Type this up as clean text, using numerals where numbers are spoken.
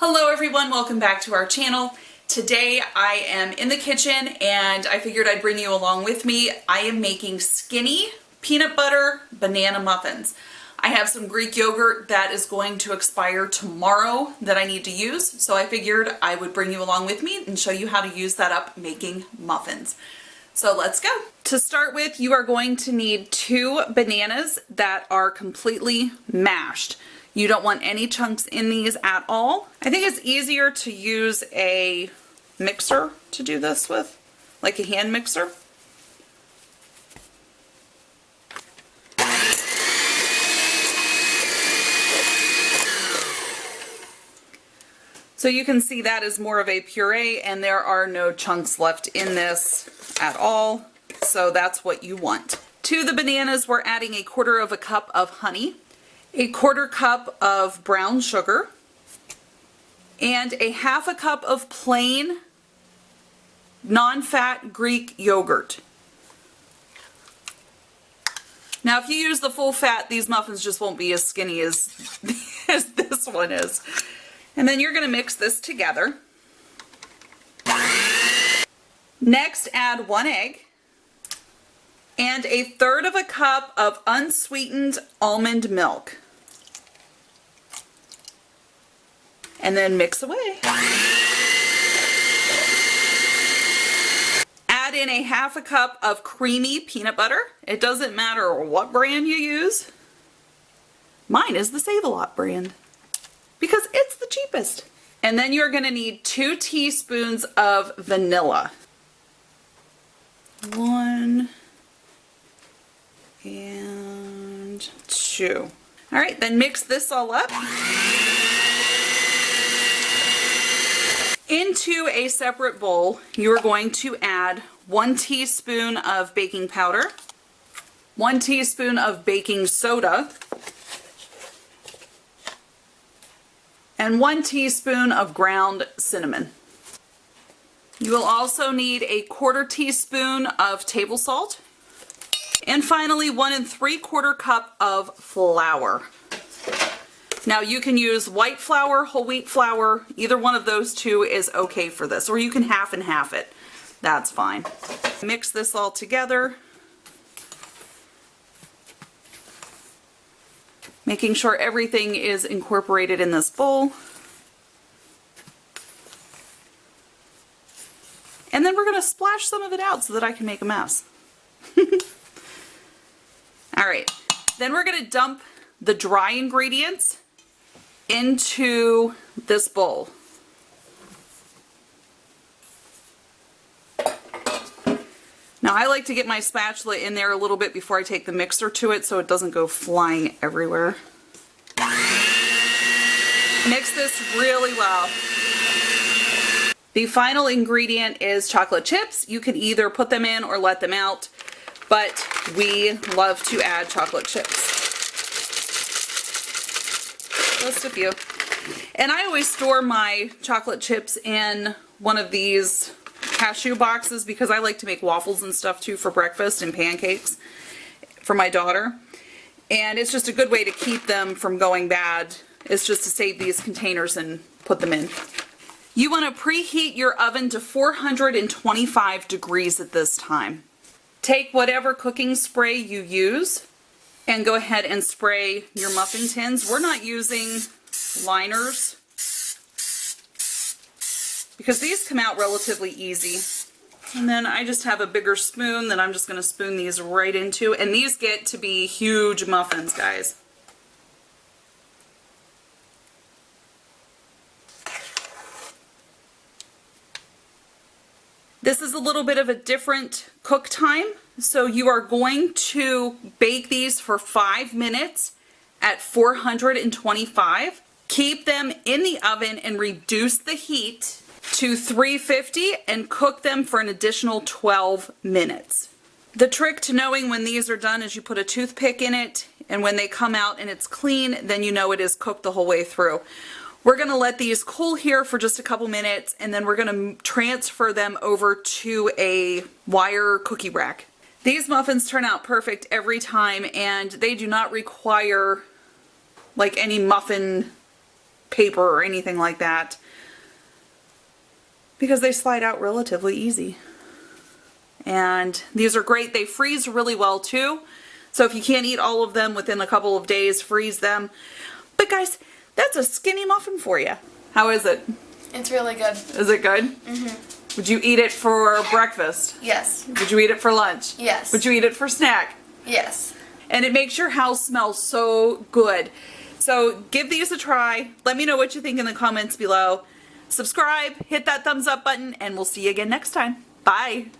Hello everyone, welcome back to our channel. Today I am in the kitchen and I figured I'd bring you along with me. I am making skinny peanut butter banana muffins. I have some Greek yogurt that is going to expire tomorrow that I need to use, so I figured I would bring you along with me and show you how to use that up making muffins. So let's go. To start with, you are going to need 2 bananas that are completely mashed. You don't want any chunks in these at all. I think it's easier to use a mixer to do this with, like a hand mixer. So you can see that is more of a puree and there are no chunks left in this at all. So that's what you want. To the bananas, we're adding 1/4 cup of honey, 1/4 cup of brown sugar, and 1/2 cup of plain non-fat Greek yogurt. Now if you use the full fat, these muffins just won't be as skinny as this one is. And then you're going to mix this together. Next, add 1 egg and 1/3 cup of unsweetened almond milk. And then mix away. Add in 1/2 cup of creamy peanut butter. It doesn't matter what brand you use. Mine is the Save-A-Lot brand because it's the cheapest. And then you're going to need 2 teaspoons of vanilla. 1 and 2. All right, then mix this all up. Into a separate bowl, you are going to add 1 teaspoon of baking powder, 1 teaspoon of baking soda, and 1 teaspoon of ground cinnamon. You will also need 1/4 teaspoon of table salt. And finally, 1 3/4 cup of flour. Now you can use white flour, whole wheat flour, either one of those two is okay for this, or you can half and half it. That's fine. Mix this all together, making sure everything is incorporated in this bowl. And then we're going to splash some of it out so that I can make a mess. Alright, then we're going to dump the dry ingredients into this bowl. Now I like to get my spatula in there a little bit before I take the mixer to it so it doesn't go flying everywhere. Mix this really well. The final ingredient is chocolate chips. You can either put them in or let them out, but we love to add chocolate chips. Just a few. And I always store my chocolate chips in one of these cashew boxes because I like to make waffles and stuff too for breakfast and pancakes for my daughter. And it's just a good way to keep them from going bad. It's just to save these containers and put them in. You want to preheat your oven to 425 degrees at this time. Take whatever cooking spray you use and go ahead and spray your muffin tins. We're not using liners because these come out relatively easy. And then I just have a bigger spoon that I'm just going to spoon these right into. And these get to be huge muffins, guys. This is a little bit of a different cook time, so you are going to bake these for 5 minutes at 425. Keep them in the oven and reduce the heat to 350 and cook them for an additional 12 minutes. The trick to knowing when these are done is you put a toothpick in it, and when they come out and it's clean, then you know it is cooked the whole way through. We're going to let these cool here for just a couple minutes and then we're going to transfer them over to a wire cookie rack. These muffins turn out perfect every time and they do not require like any muffin paper or anything like that, because they slide out relatively easy. And these are great. They freeze really well too. So if you can't eat all of them within a couple of days, freeze them. But guys, that's a skinny muffin for you. How is it? It's really good. Is it good? Mm-hmm. Would you eat it for breakfast? Yes. Would you eat it for lunch? Yes. Would you eat it for snack? Yes. And it makes your house smell so good. So give these a try. Let me know what you think in the comments below. Subscribe, hit that thumbs up button, and we'll see you again next time. Bye.